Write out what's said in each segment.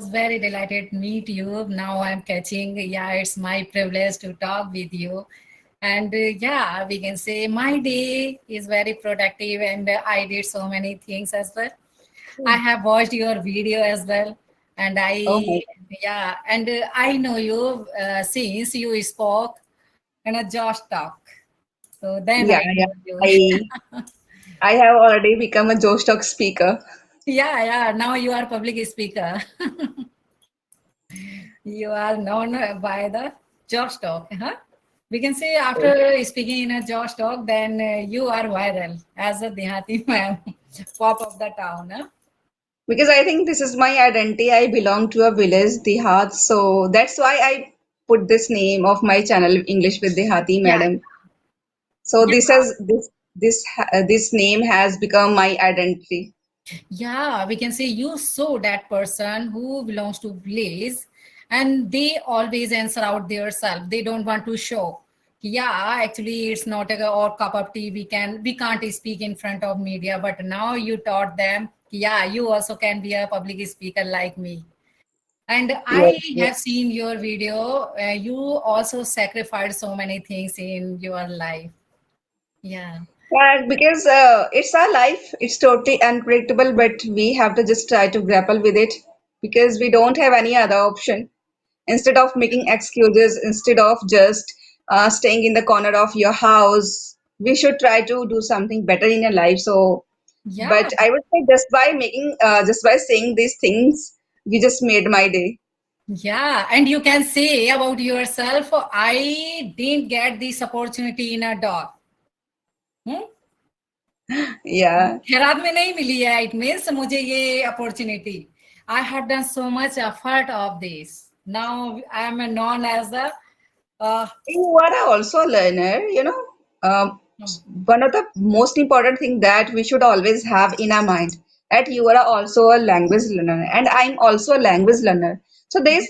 very delighted to meet you. Now I'm catching. Yeah, it's my privilege to talk with you. And yeah, we can say my day is very productive, and I did so many things as well. I have watched your video as well, and Oh my yeah, and I know you since you spoke in a Josh talk. So then yeah, I yeah. know you. I have already become a Josh Talk speaker. Yeah, yeah. Now you are public speaker. You are known by the Josh Talk, huh? We can say after speaking in a Josh Talk, then you are viral as a Dehati man, pop of the town, huh? Because I think this is my identity. I belong to a village, Dehat, so that's why I put this name of my channel, English with Dehati Yeah, Madam. So yeah, this name has become my identity. yeah. We can say you saw that person who belongs to village, and they always answer out their self. They don't want to show. Yeah, actually, it's not a or cup of tea. We can't speak in front of media, but now you taught them. Yeah, you also can be a public speaker like me. And Yes, I yes. have seen your video. You also sacrificed so many things in your life. Yeah. Yeah, because it's our life. It's totally unpredictable, but we have to just try to grapple with it because we don't have any other option. Instead of making excuses, instead of just staying in the corner of your house, we should try to do something better in your life. So, Yeah. but I would say just by saying these things, you just made my day. Yeah. And you can say about yourself, I didn't get this opportunity in a dog. Hmm? Yeah. Herat में नहीं मिली है it means मुझे ये opportunity I have done so much effort of this now I am known as the You are also a learner, one of the most important thing that we should always have in our mind that you are also a language learner and I'm also a language learner. So there's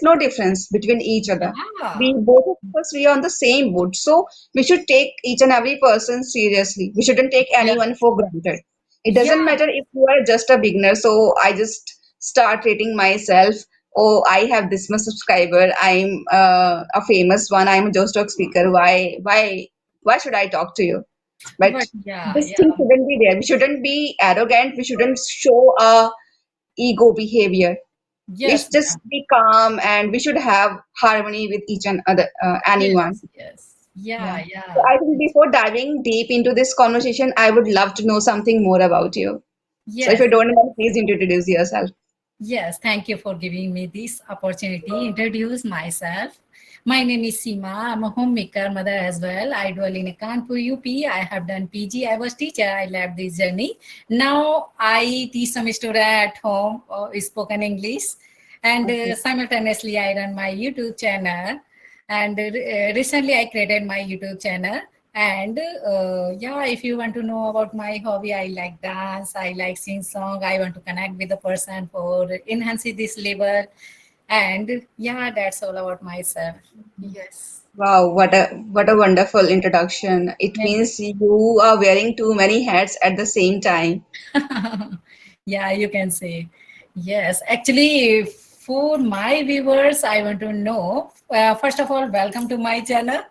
no difference between each other. yeah, We both of us we are on the same boat. So we should take each and every person seriously. We shouldn't take yeah, anyone for granted. It yeah, doesn't matter if you are just a beginner. So I just start rating myself. Oh, I have this much subscriber. I'm a famous one. I'm a Joe Stock speaker. Why should I talk to you? But but yeah, this yeah, thing shouldn't be there. We shouldn't be arrogant. We shouldn't show a ego behavior. We yes, should just be calm and we should have harmony with each and other anyone. yes, yes, yeah, Yeah. So yeah, I think before diving deep into this conversation, I would love to know something more about you. So if yes. you don't mind, please introduce yourself. Yes, thank you for giving me this opportunity. Introduce myself. My name is Seema. I'm a homemaker mother as well. I dwell in Kanpur, UP. I have done PG. I was teacher. I left this journey. Now I teach some student at home, spoken English, and Okay. simultaneously I run my YouTube channel. And recently I created my YouTube channel. And yeah, if you want to know about my hobby, I like dance, I like sing song, I want to connect with the person for enhancing this level. And yeah, that's all about myself. Yes. Wow, what a wonderful introduction. It Thank means you are wearing too many hats at the same time. you. Yeah, you can say. Yes. Actually, for my viewers, I want to know first of all, welcome to my channel.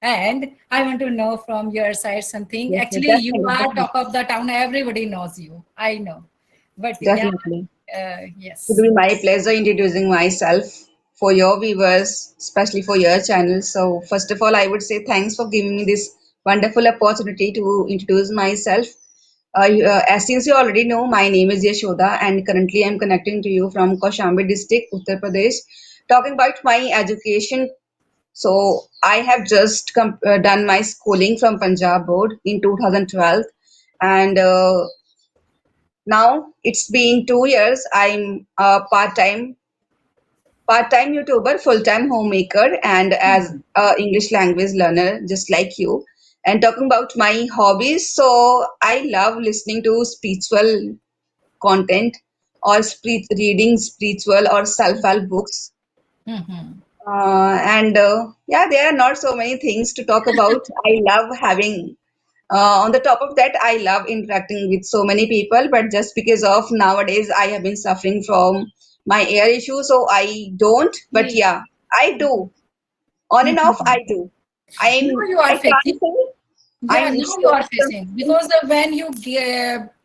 And I want to know from your side something. Yes, yes, Actually, you definitely, are definitely, top of the town. Everybody knows you. I know. But yeah, definitely. It yes. will be my pleasure introducing myself for your viewers, especially for your channel. So, first of all, I would say thanks for giving me this wonderful opportunity to introduce myself. As since you already know, my name is Yashoda, and currently I'm connecting to you from Kaushambi district, Uttar Pradesh. Talking about my education, so I have just done my schooling from Punjab Board in 2012, and now it's been 2 years. I'm a part-time YouTuber, full-time homemaker, and as a English language learner, just like you. And talking about my hobbies, so I love listening to spiritual content or reading spiritual or self-help books. Mhm. And yeah, there are not so many things to talk about. I love having On the top of that, I love interacting with so many people, but just because of nowadays I have been suffering from my ear issue, so I don't. But Okay. yeah, I do. On and off, I Mhm. do. Now I'm. you are I can't facing. say Yeah, I'm now you so are facing because when you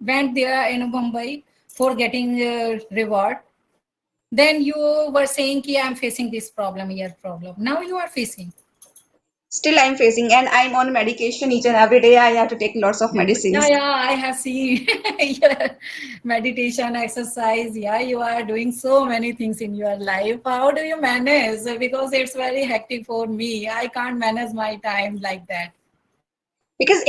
went there in Mumbai for getting reward, then you were saying, "Ki I'm facing this problem, ear problem." Now you are facing. still I'm facing, and I'm on medication each and every day. I have to take lots of Yeah, medicines. yeah, I have seen your meditation, exercise. Yeah, you are doing so many things in your life. How do you manage? Because it's very hectic for me. I can't manage my time like that. Because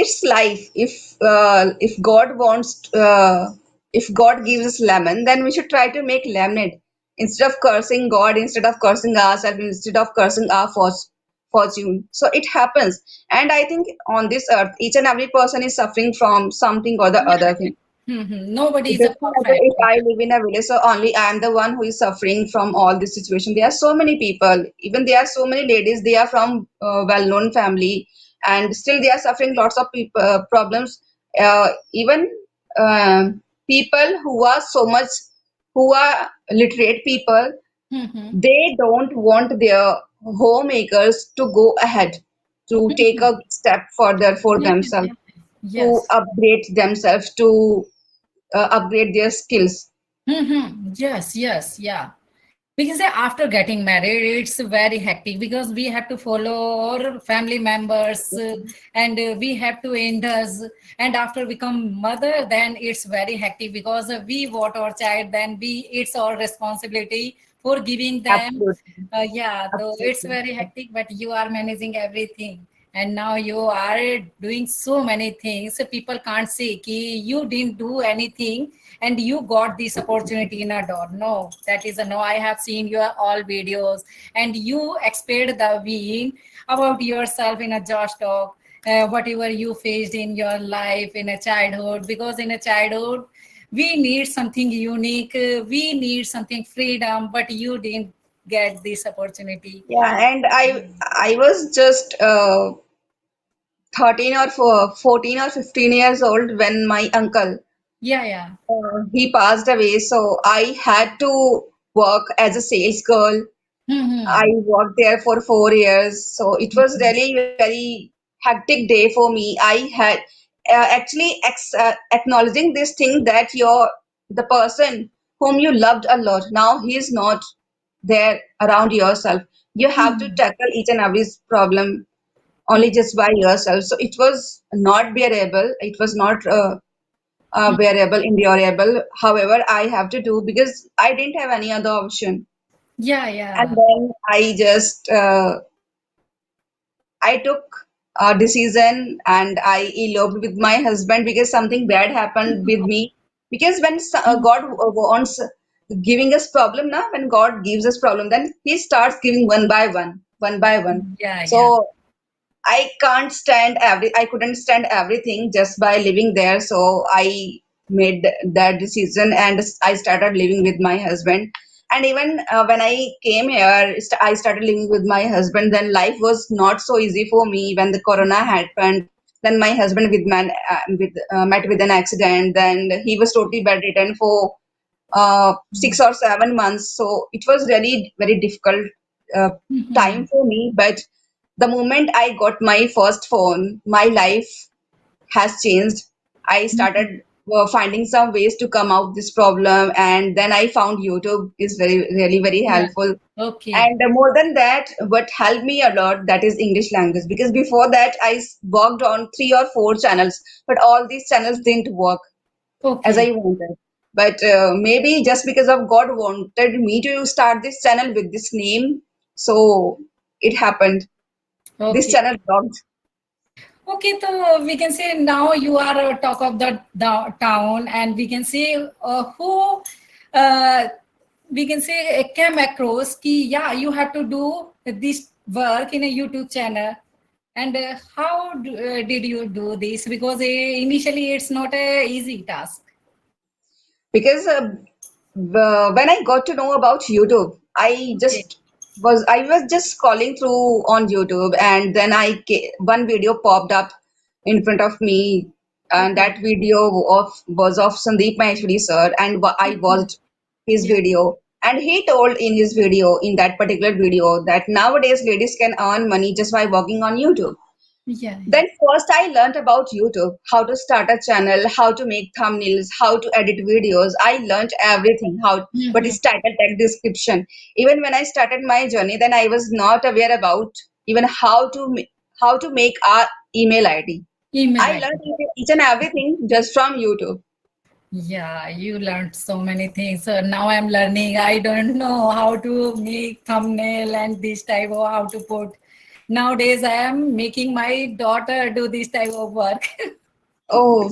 it's life. If God wants, if God gives us lemon, then we should try to make lemonade instead of cursing God, instead of cursing ourselves, instead of cursing our fortune. So it happens, and I think on this earth each and every person is suffering from something or the Yeah, other thing. nobody It is a doesn't matter perfect. if I live in a village, so only I am the one who is suffering from all this situation. There are so many people, even there are so many ladies, they are from well-known family, and still they are suffering lots of problems. Even people who are so much, who are literate people, Mm-hmm. they don't want their homemakers to go ahead to take a step further for Yeah, themselves, yeah. to Yes. upgrade themselves, to upgrade their skills. Yes, yes, yeah. Because after getting married, it's very hectic because we have to follow our family members and we have to indulge. And after become mother, then it's very hectic because we want our child. Then we it's our responsibility for giving them. Absolutely. Yeah, though it's Absolutely. very hectic, but you are managing everything. And now you are doing so many things. So people can't say ki you didn't do anything and you got this opportunity in a door. No, that is a no. I have seen your all videos and you explained the being about yourself in a Josh talk, whatever you faced in your life in a childhood. Because in a childhood, we need something unique, we need something freedom, but you didn't get this opportunity. Yeah, and I was just 13 or 14 or 15 years old when my uncle Yeah, yeah. he passed away. So I had to work as a sales girl. I Hmm. worked there for 4 years. So it was really very hectic day for me. I had actually acknowledging this thing that the person whom you loved a lot, now he is not there around yourself. You have to tackle each and every problem only just by yourself. So it was not bearable. It was not bearable, endurable. However, I have to do because I didn't have any other option. Yeah, And yeah. then I took a decision and I eloped with my husband because something bad happened with me. Because when God wants giving us problem, now when God gives us problem, then He starts giving one by one, one by one. Yeah, yeah. So I couldn't stand everything just by living there. So I made that decision and I started living with my husband. And even when I came here, I started living with my husband. Then life was not so easy for me when the corona happened. Then my husband met with an accident. Then he was totally bedridden for 6 or 7 months. So it was really very difficult uh, time Mhm. for me. But the moment I got my first phone, my life has changed. I started finding some ways to come out this problem, and then I found YouTube is really very Yeah. helpful. Okay. And more than that, what helped me a lot, that is English language, because before that worked on 3 or 4 channels, but all these channels didn't work as Okay. I wanted. But maybe just because of God wanted me to start this channel with this name, so it happened. This Okay. channel blocked. Okay, so we can say now you are a talk of the town, and we can say who uh, we can say came across ki yeah you have to do this work in a YouTube channel, and how did you do this? Because initially it's not a easy task. Because when I got to know about YouTube, Okay. I was just scrolling through on YouTube, and then one video popped up. in front of me, and Okay. that video of was of Sandeep Maheshwari sir, and I Okay. watched his Yeah. video, and he told in his video, in that particular video, that nowadays ladies can earn money just by working on YouTube. Yeah. Then first I learned about YouTube, how to start a channel, how to make thumbnails, how to edit videos. I learned everything, how what Mm-hmm. is title, tag, description. Even when I started my journey, then I was not aware about even how to make our email ID. Email I ID. learned each and everything just from YouTube. Yeah, you learned so many things. So now I'm learning. I don't know how to make thumbnail and this type of how to put. Nowadays, I am making my daughter do this type of work. Oh,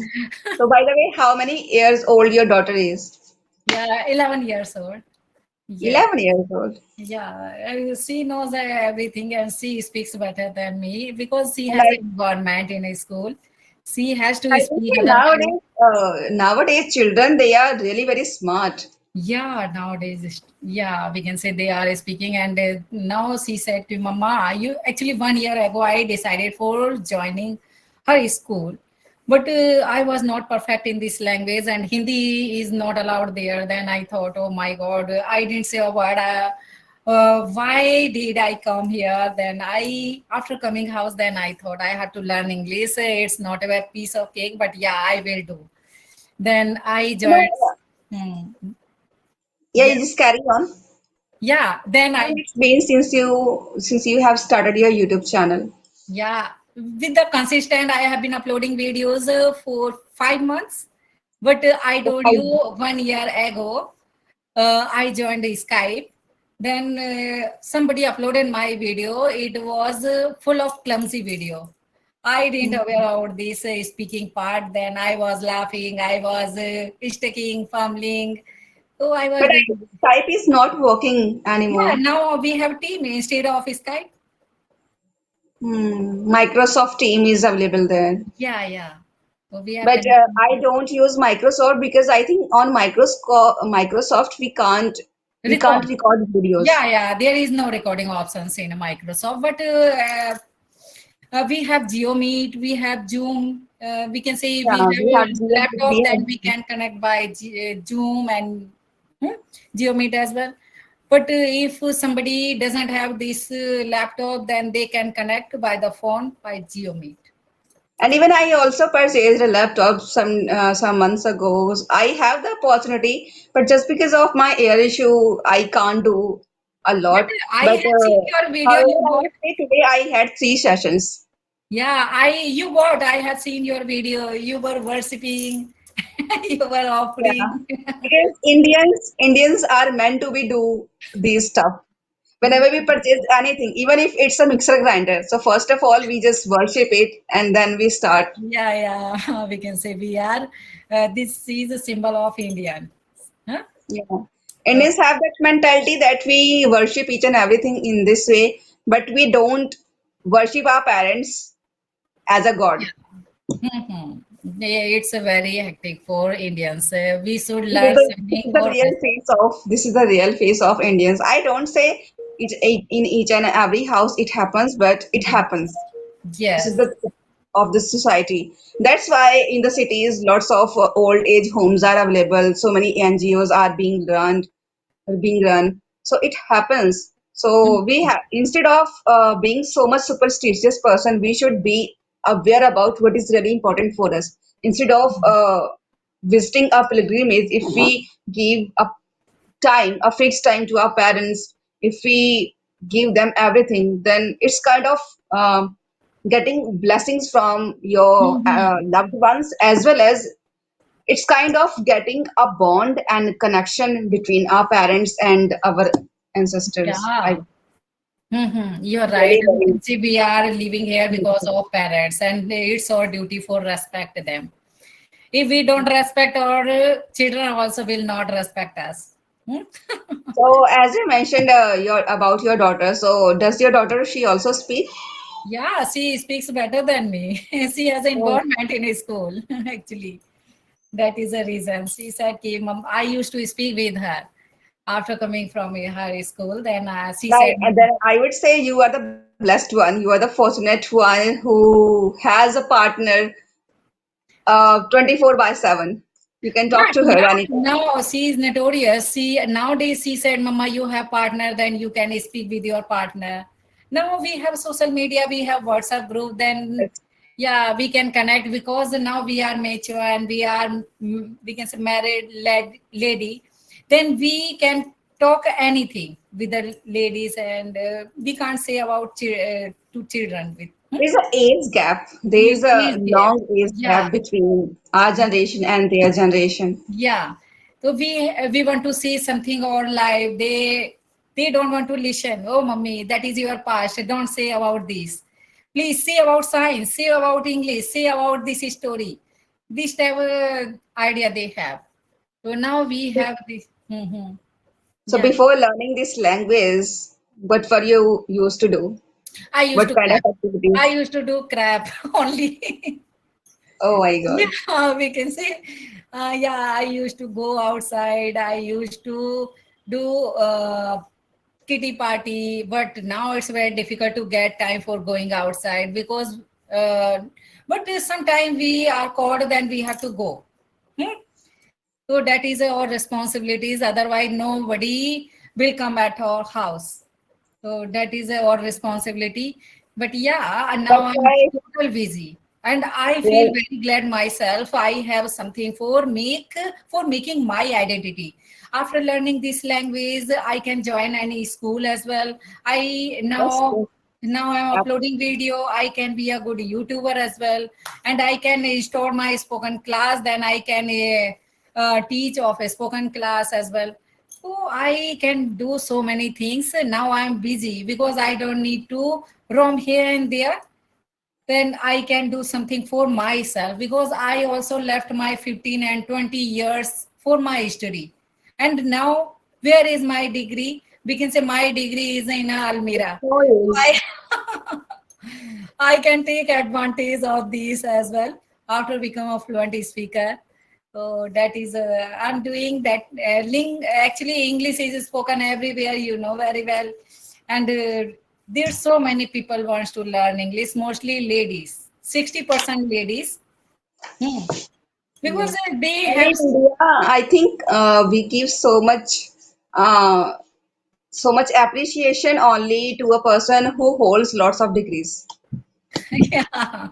so by the way, how many years old your daughter is? Yeah, 11 years old. Yes. 11 years old. Yeah, she knows everything and she speaks better than me because she And has an environment in a school. She has to I think speak, that otherwise. nowadays children, they are really very smart. Yeah, nowadays, yeah, we can say they are speaking. And now she said to Mama, you actually 1 year ago, I decided for joining her school. But I was not perfect in this language and Hindi is not allowed there. Then I thought, oh my God, I didn't say a word. Why did I come here? Then after coming house, then I thought I had to learn English. It's not a piece of cake, but yeah, I will do. Then I You know, joined. Hmm. yeah, Yeah, you just carry on. yeah. Then How long I, it's been since you have started your YouTube channel? yeah, with the consistent, I have been uploading videos for 5 months. But I So told how- you 1 year ago, I joined Skype. Then somebody uploaded my video. It was full of clumsy video. I didn't aware about this speaking part. Then I was laughing. I was sticking, fumbling. So I was But doing. Skype is not working Yeah, anymore. now we have team instead of Skype. Microsoft Team is available there. Yeah, yeah. So we are But I connecting. don't use Microsoft because I think on Microsoft we can't Record. record videos. Yeah, yeah. There is no recording options in Microsoft, but we have GeoMeet, we have Zoom. We can say we Yeah, we have have laptop, we then we have can connect by Zoom and GeoMeet as well. But if somebody doesn't have this laptop, then they can connect by the phone by GeoMeet. And even I also purchased a laptop some months ago. I have the opportunity, but just because of my ear issue, I can't do a But lot. I But have seen your video. however, You I bought. would say today I had 3 sessions. Yeah, you bought. I have seen your video. You were worshipping. You were Yeah, offering. because Indians are meant to be do these stuff. Whenever we purchase anything, even if it's a mixer grinder. So first of all, we just worship it and then we start. Yeah, yeah. We can say we are. This is a symbol of Indian. Huh? Yeah. So, Indians have that mentality that we worship each and everything in this way, but we don't worship our parents as a god. mhm. Yeah, it's a very hectic for Indians. We should This is learn this something is the for real respect. face of Indians. I don't say in each and every house it happens, but it happens. This is Yes. the of this society. That's why in the cities, lots of old age homes are available. So many NGOs are being run. So it happens. So we have instead of being so much superstitious person, we should be aware about what is really important for us. Instead of visiting a pilgrimage, if we give a fixed time to our parents, if we give them everything, then it's kind of getting blessings from your Mhm. loved ones, as well as it's kind of getting a bond and connection between our parents and our ancestors. I Yeah. You're right. really, We very can see we are living here because beautiful. of parents, and it's our duty for respect them. If we don't respect our children, also will not respect us. Hmm? So, as you mentioned, your daughter. So, does your daughter she also speak? Yeah, she speaks better than me. She has an Oh, involvement in school, actually. That is the reason. She said, "Ki, Mom, I used to speak with her. after coming from a high school. Then she Right, said, and then I would say you are the blessed one. You are the fortunate one who has a partner 24/7. You can talk yeah, to her anytime. now she is notorious. She nowadays she said, "Mama, you have partner, then you can speak with your partner." Now we have social media, we have WhatsApp group. Then yeah, we can connect because now we are mature and we are we can say married lady. Then we can talk anything with the ladies, and we can't say about to children with. There's an age gap. There's a Please, yeah, long age yeah. gap between our generation and their generation. Yeah. So we want to say something or live. They don't want to listen. Oh, mommy, that is your past. Don't say about this. Please say about science. Say about English. Say about this story. This type of idea they have. So now we have this. So Yeah. before learning this language, what were you used to do? I used What to kind of crap. I activities? used to do crap only. Oh my God. Yeah, we can say, yeah, I used to go outside. I used to do kitty party, but now it's very difficult to get time for going outside because, uh, but sometimes we are called, then we have to go. Hmm? So that is our responsibilities. Otherwise, nobody will come at our house. So that is our responsibility. But yeah, and now That's I'm why total busy, and I feel well, very glad myself. I have something for making my identity. After learning this language, I can join any school as well. I yes, now yes, now I'm ab- uploading video. I can be a good YouTuber as well, and I can install my spoken class. Then I can teach of a spoken class as well. So I can do so many things. Now I'm busy because I don't need to roam here and there. Then I can do something for myself because I also left my 15 and 20 years for my study. And now, where is my degree? We can say my degree is in Almira. no So use. I can take advantage of these as well after become a fluent speaker. So that is I'm doing that. Actually, English is spoken everywhere. You know very well, and there's so many people wants to learn English. Mostly ladies, 60% ladies. Hmm. Because Yes. they And have. in India, I think we give uh, so much appreciation only to a person who holds lots of degrees. Yeah,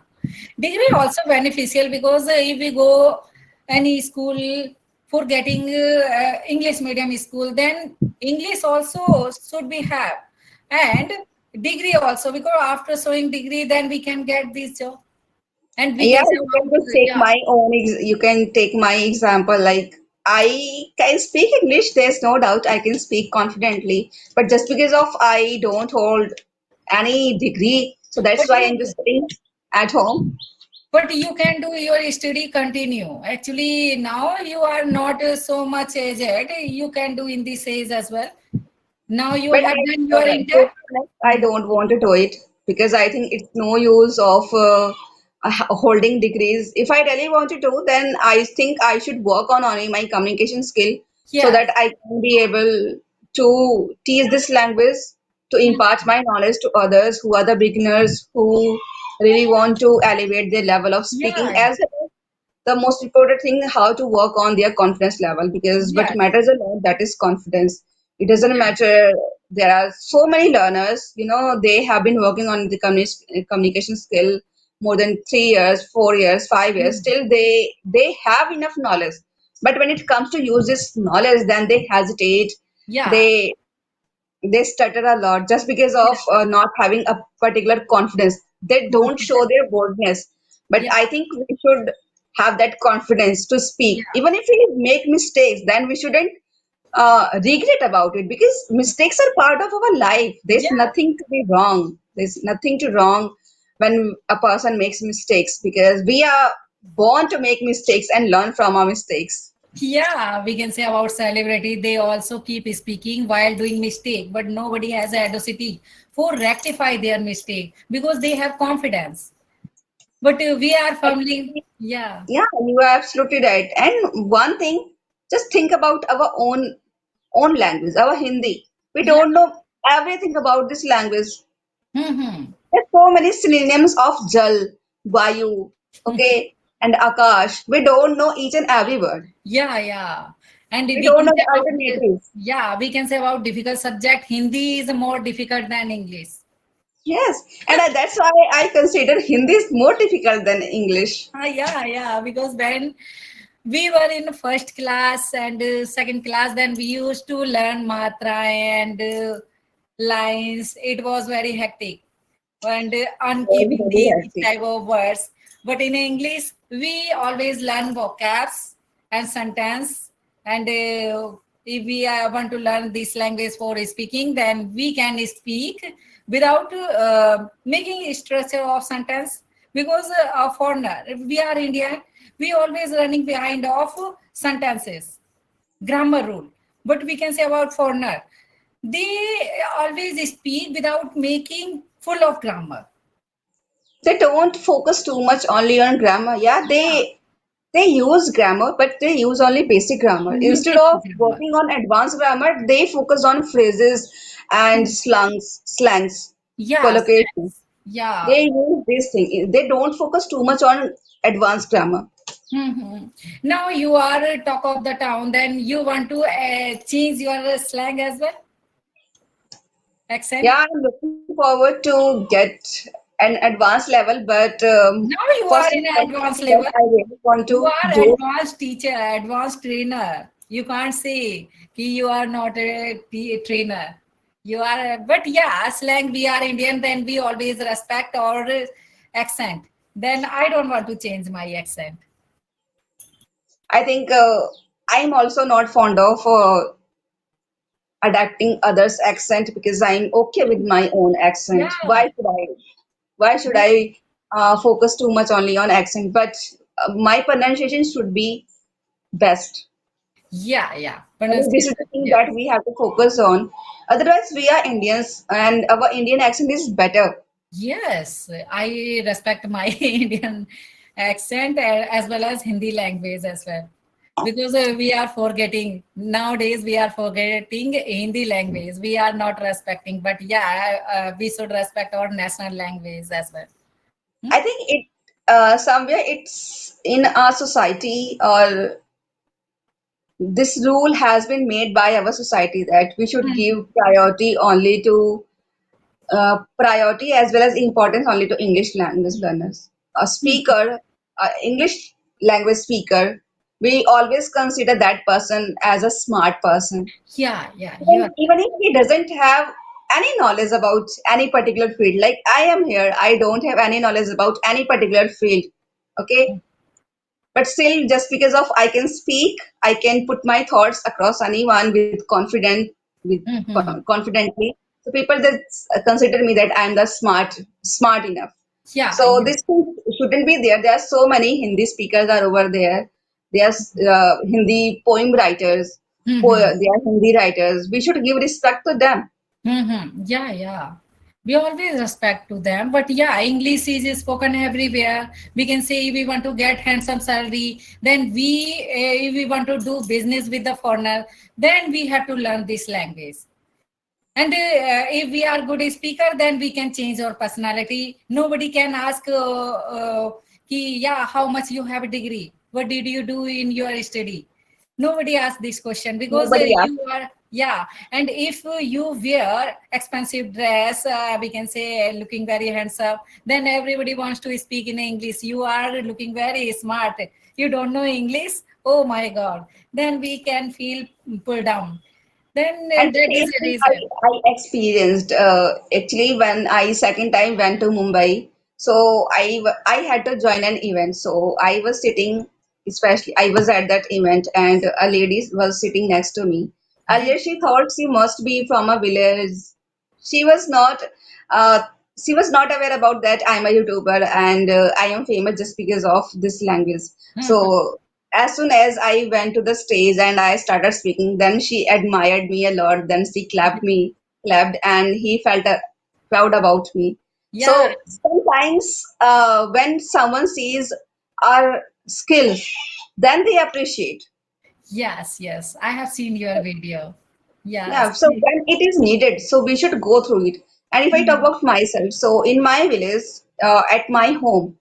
degree also beneficial because if we go any school for getting English medium school, then English also should be have, and degree also because after showing degree, then we can get this job, and we Yeah, can say you can about just take yeah, you can take my example. Like I can speak English, there's no doubt I can speak confidently. But just because of I don't hold any degree, so but that's why I'm just sitting at home. you can do your study continue. Actually, now you are not so much aged. You can do in this age as well. Now you But have done to your be inter. honest, I don't want to do it because I think it's no use of holding degrees. If I really want to do, then I think I should work on only my communication skill so Yeah. that I can be able to teach this language to impart my knowledge to others who are the beginners who really want to elevate their level of speaking Yeah. as well as the most important thing how to work on their confidence level because what Yes. matters a lot that is confidence. It doesn't Yeah. matter, there are so many learners, they have been working on the communication skill more than 3 years, 4 years, 5 years, Mm. still they have enough knowledge, but when it comes to use this knowledge then they hesitate, Yeah. they they stutter a lot just because of Yeah. not having a particular confidence. They don't show Confident. their boldness. But Yeah. I think we should have that confidence to Yeah. speak. Even if we make mistakes, then we shouldn't regret about it because mistakes are part of our life. There's Yeah. nothing to be wrong. There's nothing to wrong when a person makes mistakes because we are born to make mistakes and learn from our mistakes. Yeah. We can say about celebrity, they also keep speaking while doing mistake, but nobody has a audacity for rectify their mistake because they have confidence. But we are firmly, yeah. Yeah, you are absolutely right. And one thing, just think about our own. own language, our Hindi. We Yeah. don't know everything about this language. Mm-hmm. There's so many synonyms of Jal, Vayu, okay, and Akash. We don't know each and every word. Yeah, yeah. And We we don't can know say the about, alternatives. yeah, we can say about difficult subject. Hindi is more difficult than English. Yes, and that's why I consider Hindi is more difficult than English. Yeah, yeah. Because when we were in first class and second class, then we used to learn matra and lines. It was very hectic and Very, unkeying very these hectic. type of words. But in English, we always learn vocabs and sentence. And if we want to learn this language for speaking, then we can speak without making structure of sentence. Because a foreigner, if we are Indian, we always running behind of sentences, grammar rule. But we can say about foreigner, they always speak without making full of grammar. They don't focus too much only on grammar. Yeah, Yeah. they use grammar, but they use only basic grammar. Instead Basic of grammar. working on advanced grammar, they focus on phrases and slangs, Yes. collocation. Yeah. They use this thing. They don't focus too much on advanced grammar. Mhm. Now you are a talk of the town, then you want to change your slang as well, accent. Yeah, I'm looking forward to get an advanced level, but Now you are first and in foremost, advanced what level. I really want You to are do. advanced teacher, advanced trainer. You can't say कि you are not a trainer. You are, but yeah, slang. We are Indian, then we always respect our accent. Then I don't want to change my accent. I think I'm also not fond of adapting others' accent because I'm okay with my own accent. Yeah, Why should I focus too much only on accent? But my pronunciation should be best. yeah, yeah. I think this is Pronunciation. the thing Yeah. that we have to focus on. Otherwise, we are Indians and our Indian accent is better. Yes, I respect my Indian accent as well as Hindi language as well. Because we are forgetting nowadays, we are forgetting Hindi language. We are not respecting, but yeah, we should respect our national language as well. Hmm? I think it somewhere it's in our society or this rule has been made by our society that we should Mhm. give priority as well as importance only to English language learners. A Mhm. speaker, English language speaker, we always consider that person as a smart person. Yeah, yeah, you are Even if he doesn't have any knowledge about any particular field, like I am here, I don't have any knowledge about any particular field. Okay, but still, just because of I can speak, I can put my thoughts across anyone with right. confidently. So people just consider me that I'm the smart enough. Yeah, So yeah. this thing shouldn't be there. There are so many Hindi speakers are over there. There's Hindi poem writers. Mhm. They are Hindi writers. We should give respect to them. Yeah, yeah. We always respect to them, but yeah, English is spoken everywhere. We can say if we want to get handsome salary, then if we want to do business with the foreigner, then we have to learn this language. And if we are good speaker, then we can change our personality. Nobody can ask, yeah, how much you have a degree? What did you do in your study? Nobody asks this question because Nobody asks. you are, yeah. And if you wear expensive dress, we can say looking very handsome, then everybody wants to speak in English. You are looking very smart. You don't know English. Oh my God. Then we can feel pulled down. Then And the that is same the thing reason. I experienced actually when I second time went to Mumbai. So I had to join an event. So I was sitting, especially I was at that event, and a lady was sitting next to me. Yeah. Earlier, she thought she must be from a village. She was not. Uh, she was not aware about that I'm a YouTuber and I am famous just because of this language. Mhm. So as soon as I went to the stage and I started speaking, then she admired me a lot. Then she clapped, and he felt proud about me. Yeah. So sometimes when someone sees our skills, then they appreciate. Yes. Yes. I have seen your video. Yeah. Yeah, so when it is needed, so we should go through it. And if I talk about myself, so in my village, at my home,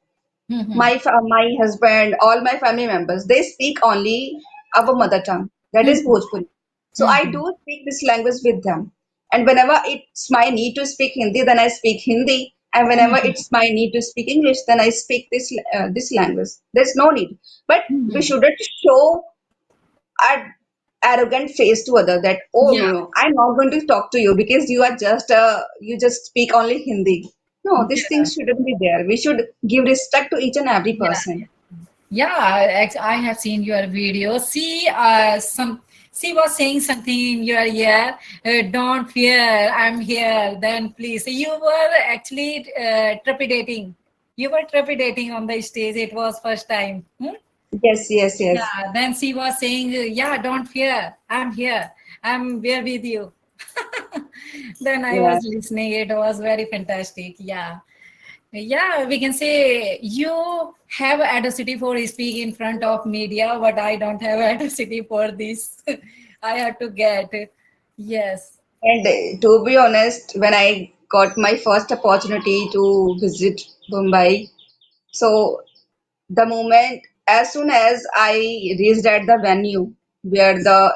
Mm-hmm. my husband, all my family members, they speak only our mother tongue, that is Mm-hmm. Bhojpuri. So I Mm-hmm. do speak this language with them. And whenever it's my need to speak Hindi, then I speak Hindi. And whenever it's my need to speak English, then I speak this language. There's no need. But we Mm-hmm. shouldn't show our arrogant face to other that, oh Yeah. no, no, I'm not going to talk to you because you just speak only Hindi. No, these Yeah. things shouldn't be there. We should give respect to each and every Yeah. person. Yeah, I have seen your video. She was saying something in your ear. Don't fear, I'm here. Then please, you were actually trepidating. You were trepidating on the stage. It was first time. Hmm? Yes, yes, yes. Yeah. Then she was saying, "Yeah, don't fear. I'm here. I'm here with you." Then I Yeah. was listening. It was very fantastic. Yeah. Yeah, we can say you have audacity for speak in front of media, but I don't have audacity for this. I have to get it. Yes. And to be honest, when I got my first opportunity to visit Mumbai, so the moment, as soon as I reached at the venue where the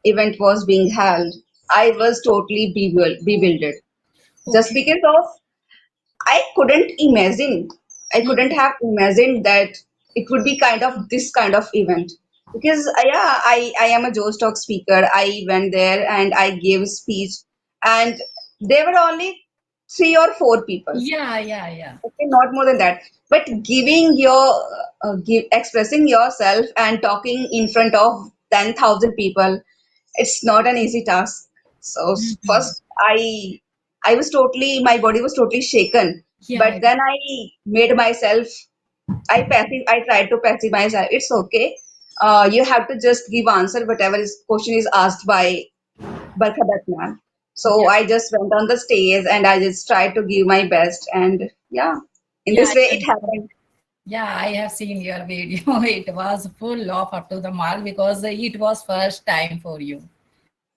event was being held, I was totally bewildered. Just Okay. because of I couldn't Mhm. have imagined that it would be kind of this kind of event. Because yeah, I am a Joe Talk speaker. I went there and I gave a speech, and there were only 3 or 4 people. Yeah, yeah, yeah. Okay, not more than that. But expressing yourself and talking in front of 10,000 people, it's not an easy task. So Mhm. first, my body was totally shaken. Yeah, But yeah. then I made myself, I tried to pacify myself. It's okay. You have to just give answer whatever is question is asked by Barkha ma'am. So Yeah, I just went on the stage and I just tried to give my best. And yeah, in yeah, this way I it happened. yeah, I have seen your video. It was full of up to the mark because it was first time for you.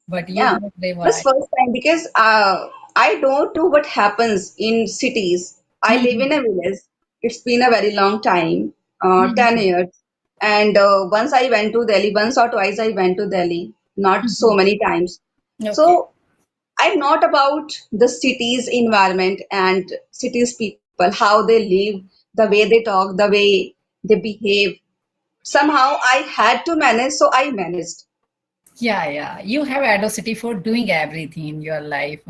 But you Yeah, don't say it was why. first time because I don't know what happens in cities. I live in Mhm. a village. It's been a very long time, 10 Mhm. years. And once I went to Delhi, once or twice I went to Delhi, not so Mhm. many times. Okay. So I'm not about the city's environment and city's people, how they live, the way they talk, the way they behave. Somehow I had to manage, so I managed. Yeah, yeah. You have audacity for doing everything in your life.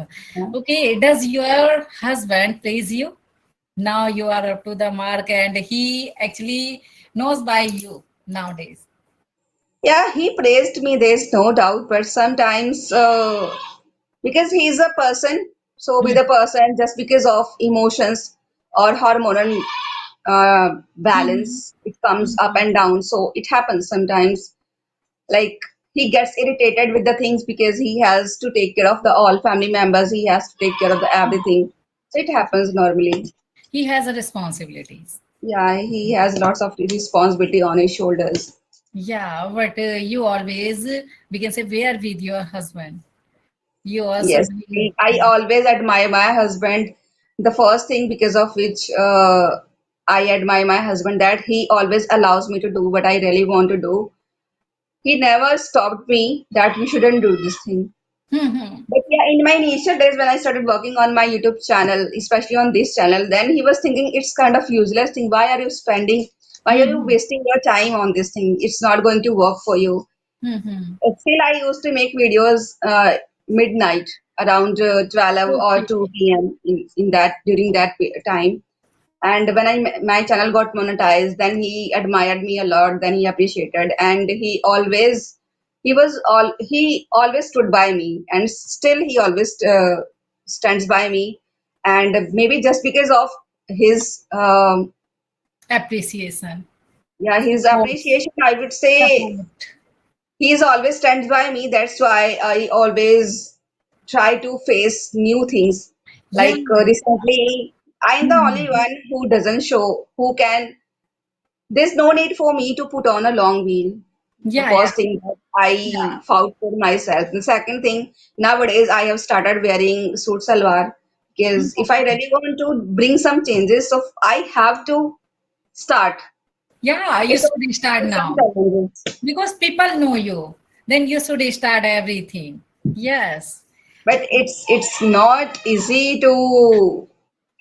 Okay. Does your husband praise you? Now you are up to the mark and he actually knows by you nowadays. Yeah, he praised me, there's no doubt, but sometimes because he's a person, so with Mhm. a person, just because of emotions or hormonal Mhm. balance, it comes up Mhm. and down. So it happens sometimes. Like he gets irritated with the things because he has to take care of the all family members, he has to take care of the everything. So it happens normally. He has a responsibilities. Yeah, he has lots of responsibility on his shoulders. Yeah, but you always, we can say, where with your husband. You also Yes, doing. I always admire my husband. The first thing because of which I admire my husband that he always allows me to do what I really want to do. He never stopped me that you shouldn't do this thing. Mhm. But yeah, in my initial days when I started working on my YouTube channel, especially on this channel, then he was thinking it's kind of useless thing. Why are you Mhm. wasting your time on this thing? It's not going to work for you. Mhm. Still, I used to make videos midnight around 12 or Okay. 2 p.m. In that during that time. And when my channel got monetized, then he admired me a lot. Then he appreciated, and he always stood by me, and still he always stands by me. And maybe just because of his Appreciation. yeah his Support. appreciation, I would say Support. he's always stands by me. That's why I always try to face new things. Yeah. Like recently, I'm the only Mhm. one who doesn't show, who can. There's no need for me to put on a long wheel. The Yeah, yeah, first thing that I found for myself. The second thing, nowadays I have started wearing suit salwar because if I really want to bring some changes, so I have to start. yeah. You It's should start some now challenges, because people know you. Then you should start everything. Yes. but it's not easy to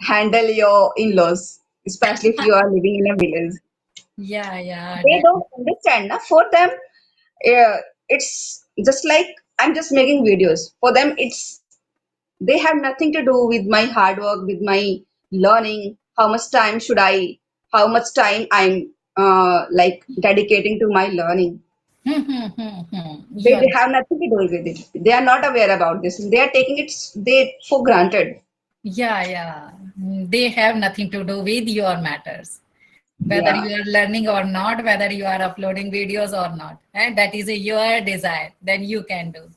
handle your in-laws, especially if you are living in a village. Yeah, yeah. They don't understand. Na? For them, it's just like I'm just making videos. For them, it's they have nothing to do with my hard work, with my learning. How much time should I? How much time I'm like dedicating to my learning? They You're have nothing to do with it. They are not aware about this. They are taking it they for granted. Yeah, yeah. They have nothing to do with your matters. Whether Yeah, you are learning or not, whether you are uploading videos or not. And that is your desire, then you can do.